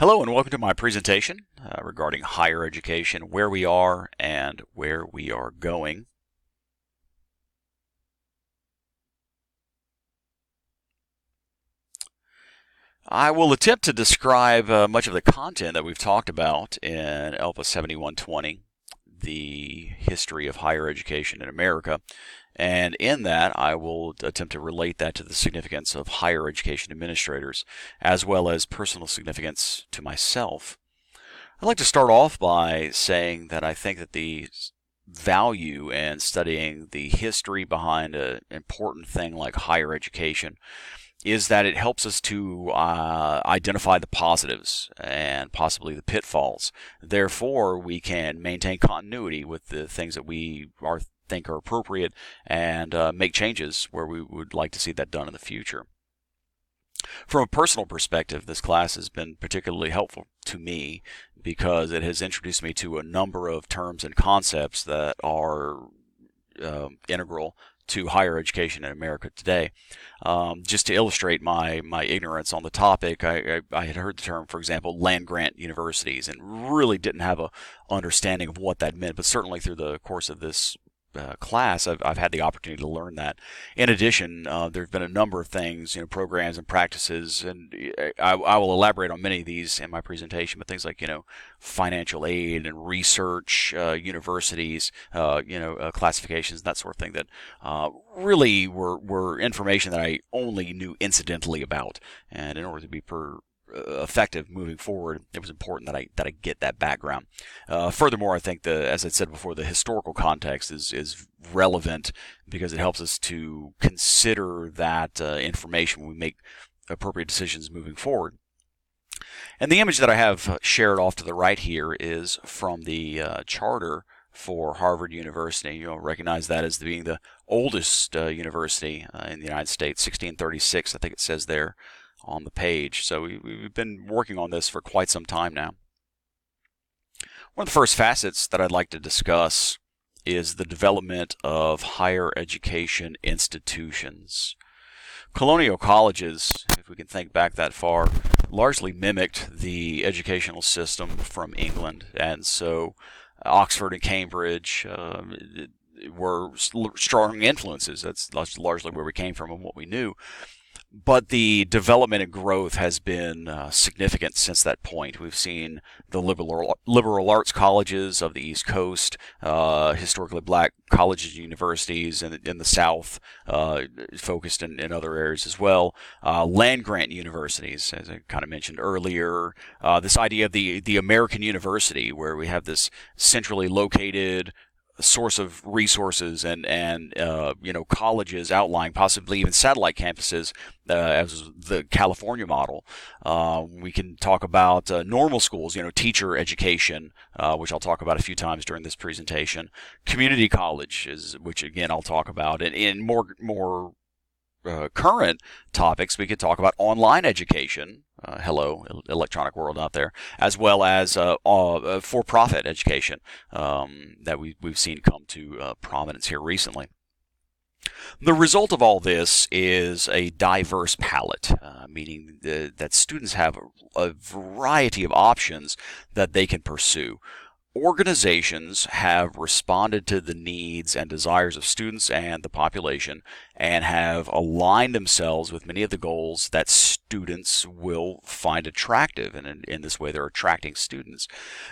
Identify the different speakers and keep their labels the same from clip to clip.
Speaker 1: Hello and welcome to my presentation regarding higher education, where we are and where we are going. I will attempt to describe much of the content that we've talked about in ELPA 7120, the history of higher education in America, and in that I will attempt to relate that to the significance of higher education administrators, as well as personal significance to myself. I'd like to start off by saying that I think that the value in studying the history behind an important thing like higher education is that it helps us to identify the positives and possibly the pitfalls. Therefore, we can maintain continuity with the things that we think are appropriate and make changes where we would like to see that done in the future. From a personal perspective, this class has been particularly helpful to me because it has introduced me to a number of terms and concepts that are integral to higher education in America today. Just to illustrate my ignorance on the topic, I had heard the term, for example, land-grant universities, and really didn't have a understanding of what that meant, but certainly through the course of this class, I've had the opportunity to learn that. In addition, there have been a number of things, programs and practices, and I will elaborate on many of these in my presentation, but things like, financial aid and research, universities, classifications, that sort of thing that really were information that I only knew incidentally about. And in order to be effective moving forward, it was important that I get that background. Furthermore, I think as I said before, the historical context is relevant because it helps us to consider that information when we make appropriate decisions moving forward. And the image that I have shared off to the right here is from the charter for Harvard University. You'll recognize that as being the oldest university in the United States, 1636, I think it says there on the page. So we've been working on this for quite some time now. One of the first facets that I'd like to discuss is the development of higher education institutions. Colonial colleges, if we can think back that far, largely mimicked the educational system from England, and so Oxford and Cambridge were strong influences. That's largely where we came from and what we knew. But the development and growth has been significant since that point. We've seen the liberal arts colleges of the East Coast, historically black colleges and universities in the South, focused in other areas as well. Land-grant universities, as I kind of mentioned earlier. This idea of the American university, where we have this centrally located source of resources and colleges outlying, possibly even satellite campuses, as the California model. We can talk about normal schools, teacher education, which I'll talk about a few times during this presentation. Community college, which again I'll talk about, and in more current topics, we could talk about online education. Hello, electronic world out there, as well as for-profit education that we've seen come to prominence here recently. The result of all this is a diverse palette, meaning that students have a variety of options that they can pursue. Organizations have responded to the needs and desires of students and the population and have aligned themselves with many of the goals that students will find attractive, and in this way they're attracting students.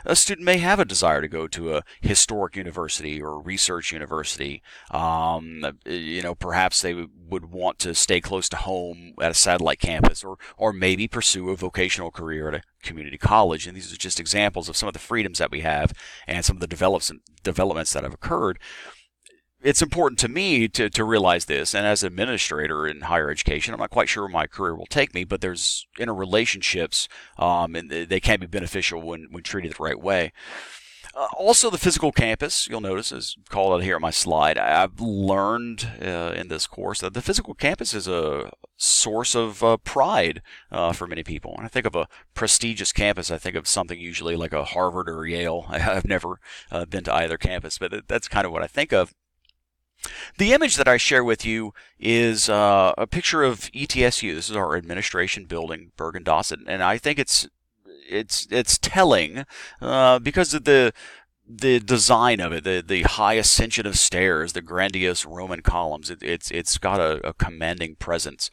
Speaker 1: A student may have a desire to go to a historic university or a research university. Perhaps they would want to stay close to home at a satellite campus, or maybe pursue a vocational career at a community college. And these are just examples of some of the freedoms that we have and some of the developments that have occurred. It's important to me to realize this, and as an administrator in higher education, I'm not quite sure where my career will take me, but there's interrelationships, and they can be beneficial when treated the right way. Also, the physical campus, you'll notice, is called out here on my slide. I've learned in this course that the physical campus is a source of pride for many people. When I think of a prestigious campus, I think of something usually like a Harvard or Yale. I've never been to either campus, but that's kind of what I think of. The image that I share with you is a picture of ETSU. This is our administration building, Bergen-Dosset, and I think it's it's telling because of the design of it, the high ascension of stairs, the grandiose Roman columns. It's got a commanding presence.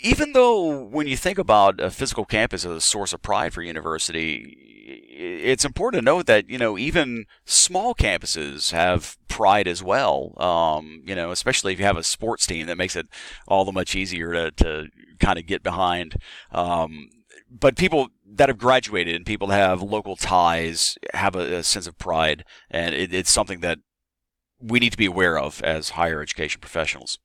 Speaker 1: Even though when you think about a physical campus as a source of pride for university, it's important to note that even small campuses have pride as well. Especially if you have a sports team, that makes it all the much easier to kind of get behind. But people that have graduated and people that have local ties have a sense of pride, and it's something that we need to be aware of as higher education professionals.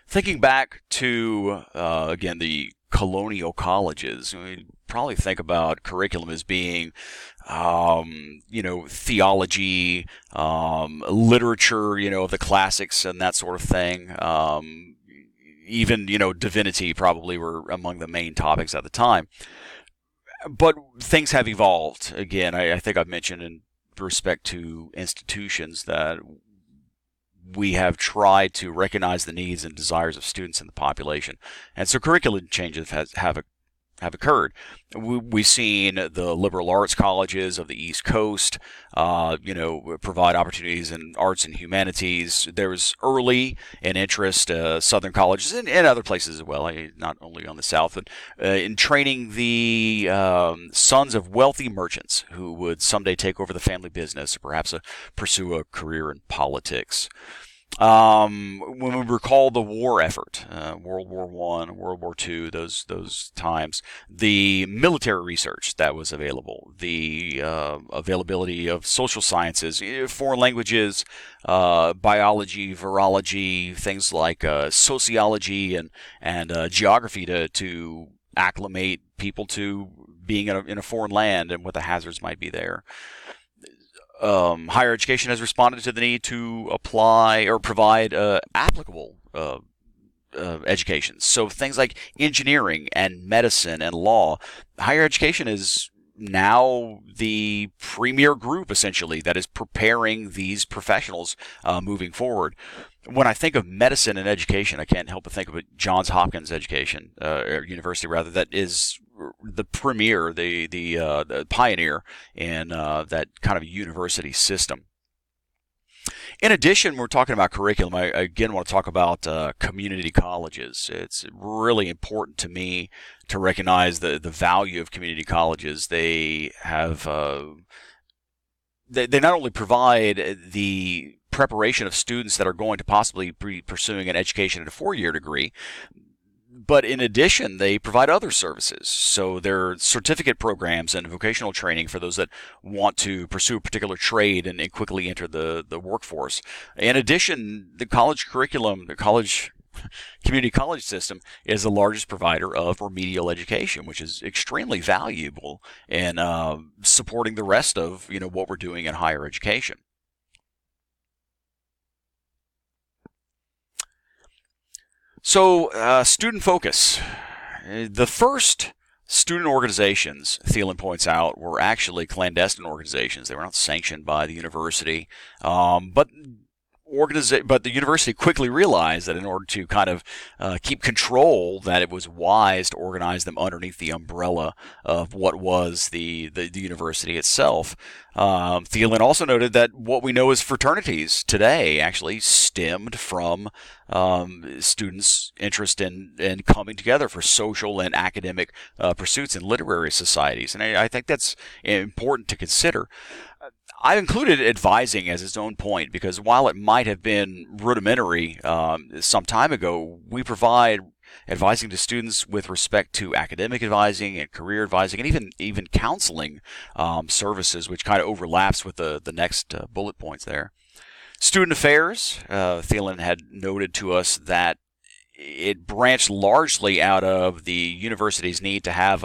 Speaker 1: Thinking back to, again, the colonial colleges, we probably think about curriculum as being, theology, literature, of the classics and that sort of thing. Even, divinity probably were among the main topics at the time. But things have evolved. Again, I think I've mentioned in respect to institutions that we have tried to recognize the needs and desires of students in the population. And so curriculum changes have occurred. We've seen the liberal arts colleges of the East Coast, provide opportunities in arts and humanities. There's early in interest, Southern colleges and other places as well, not only on the South, but in training the sons of wealthy merchants who would someday take over the family business or perhaps pursue a career in politics. When we recall the war effort, World War I, World War II, those times, the military research that was available, the availability of social sciences, foreign languages, biology, virology, things like sociology and geography to acclimate people to being in a foreign land and what the hazards might be there. Higher education has responded to the need to apply or provide applicable education. So things like engineering and medicine and law. Higher education is now the premier group, essentially, that is preparing these professionals moving forward. When I think of medicine and education, I can't help but think of Johns Hopkins education, or university rather, that is the premier, the pioneer in that kind of university system. In addition, we're talking about curriculum. I again want to talk about community colleges. It's really important to me to recognize the value of community colleges. They have they not only provide the preparation of students that are going to possibly be pursuing an education at a four-year degree, but in addition, they provide other services. So there are certificate programs and vocational training for those that want to pursue a particular trade and quickly enter the workforce. In addition, the college curriculum, the community college system is the largest provider of remedial education, which is extremely valuable in supporting the rest of what we're doing in higher education. So, student focus. The first student organizations, Thielen points out, were actually clandestine organizations. They were not sanctioned by the university, but the university quickly realized that in order to kind of keep control, that it was wise to organize them underneath the umbrella of what was the university itself. Thielen also noted that what we know as fraternities today actually stemmed from students' interest in coming together for social and academic pursuits in literary societies. And I think that's important to consider. I included advising as its own point because while it might have been rudimentary some time ago, we provide advising to students with respect to academic advising and career advising and even counseling services, which kind of overlaps with the next bullet points there. Student affairs, Thielen had noted to us that it branched largely out of the university's need to have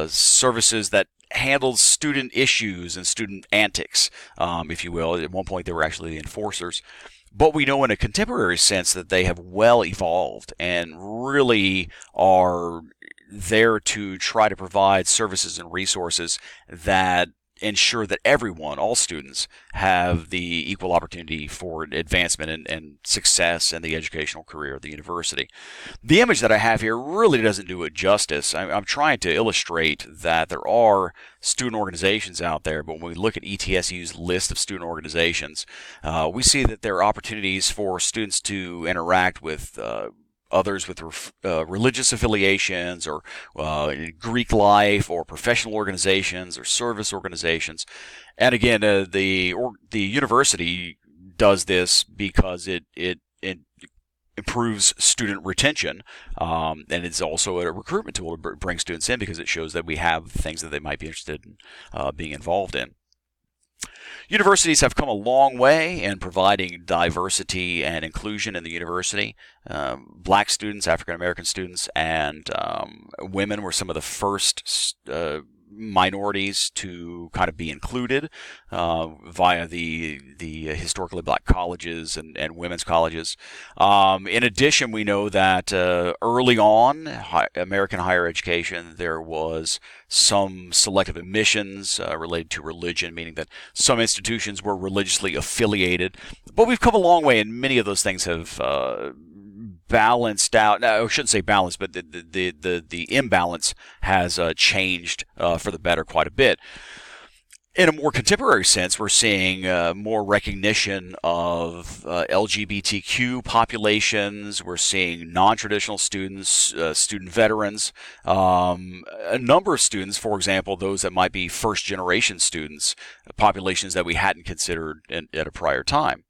Speaker 1: services that handled student issues and student antics, if you will. At one point, they were actually the enforcers. But we know in a contemporary sense that they have well evolved and really are there to try to provide services and resources that ensure that everyone, all students, have the equal opportunity for advancement and success in the educational career of the university. The image that I have here really doesn't do it justice. I'm trying to illustrate that there are student organizations out there, but when we look at ETSU's list of student organizations, we see that there are opportunities for students to interact with others with religious affiliations, or Greek life, or professional organizations, or service organizations. And again, the university does this because it improves student retention, and it's also a recruitment tool to bring students in, because it shows that we have things that they might be interested in being involved in. Universities have come a long way in providing diversity and inclusion in the university. Black students, African American students, and women were some of the first minorities to kind of be included via the historically black colleges and women's colleges. In addition, we know that early on, American higher education, there was some selective admissions related to religion, meaning that some institutions were religiously affiliated. But we've come a long way, and many of those things have balanced out. No, I shouldn't say balanced, but the imbalance has changed for the better quite a bit. In a more contemporary sense, we're seeing more recognition of LGBTQ populations. We're seeing non-traditional students, student veterans, a number of students, for example, those that might be first-generation students, populations that we hadn't considered at a prior time.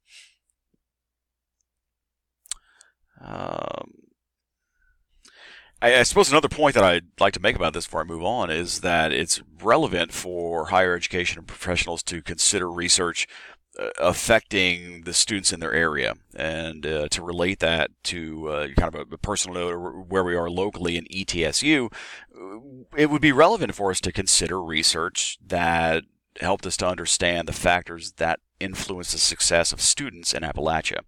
Speaker 1: I suppose another point that I'd like to make about this before I move on is that it's relevant for higher education professionals to consider research affecting the students in their area, and to relate that to kind of a personal note where we are locally in ETSU, it would be relevant for us to consider research that helped us to understand the factors that influence the success of students in Appalachia.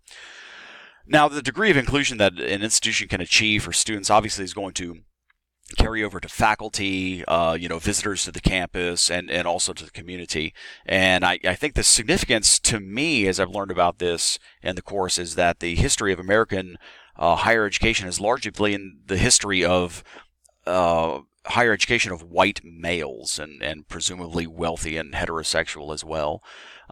Speaker 1: Now, the degree of inclusion that an institution can achieve for students obviously is going to carry over to faculty, visitors to the campus, and also to the community. And I think the significance to me, as I've learned about this in the course, is that the history of American higher education has largely been the history of higher education of white males, and presumably wealthy and heterosexual as well.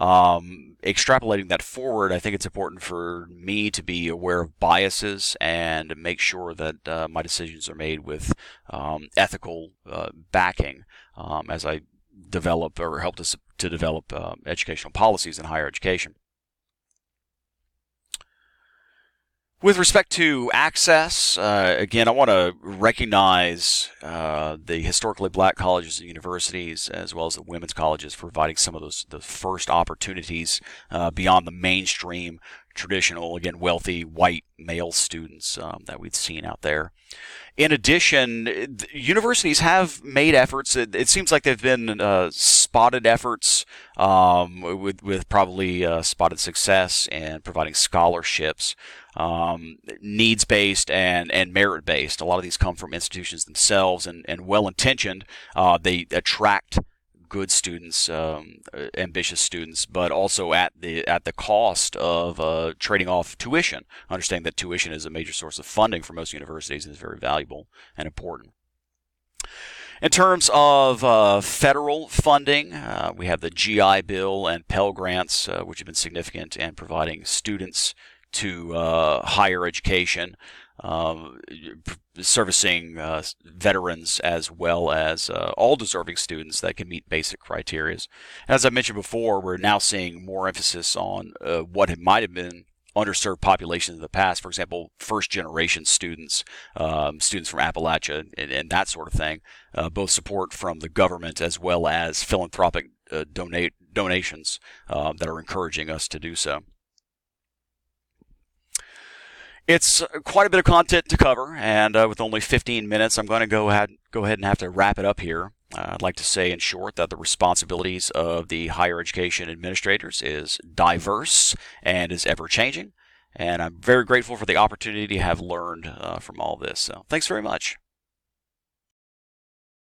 Speaker 1: Extrapolating that forward, I think it's important for me to be aware of biases and make sure that my decisions are made with ethical backing as I develop or help to develop educational policies in higher education. With respect to access, again, I want to recognize the historically black colleges and universities, as well as the women's colleges, for providing some of the first opportunities beyond the mainstream, traditional, again, wealthy, white male students that we've seen out there. In addition, universities have made efforts. It seems like they've been spotted efforts with probably spotted success in providing scholarships, needs-based and merit-based. A lot of these come from institutions themselves, and well-intentioned. They attract good students, ambitious students, but also at the cost of trading off tuition. Understanding that tuition is a major source of funding for most universities and is very valuable and important. In terms of federal funding, we have the GI Bill and Pell Grants, which have been significant in providing students to higher education, servicing veterans as well as all deserving students that can meet basic criteria. As I mentioned before, we're now seeing more emphasis on what might have been underserved populations in the past. For example, first-generation students, students from Appalachia, and that sort of thing. Both support from the government as well as philanthropic donations that are encouraging us to do so. It's quite a bit of content to cover, and with only 15 minutes, I'm going to go ahead and have to wrap it up here. I'd like to say, in short, that the responsibilities of the higher education administrators is diverse and is ever-changing, and I'm very grateful for the opportunity to have learned from all this. So, thanks very much.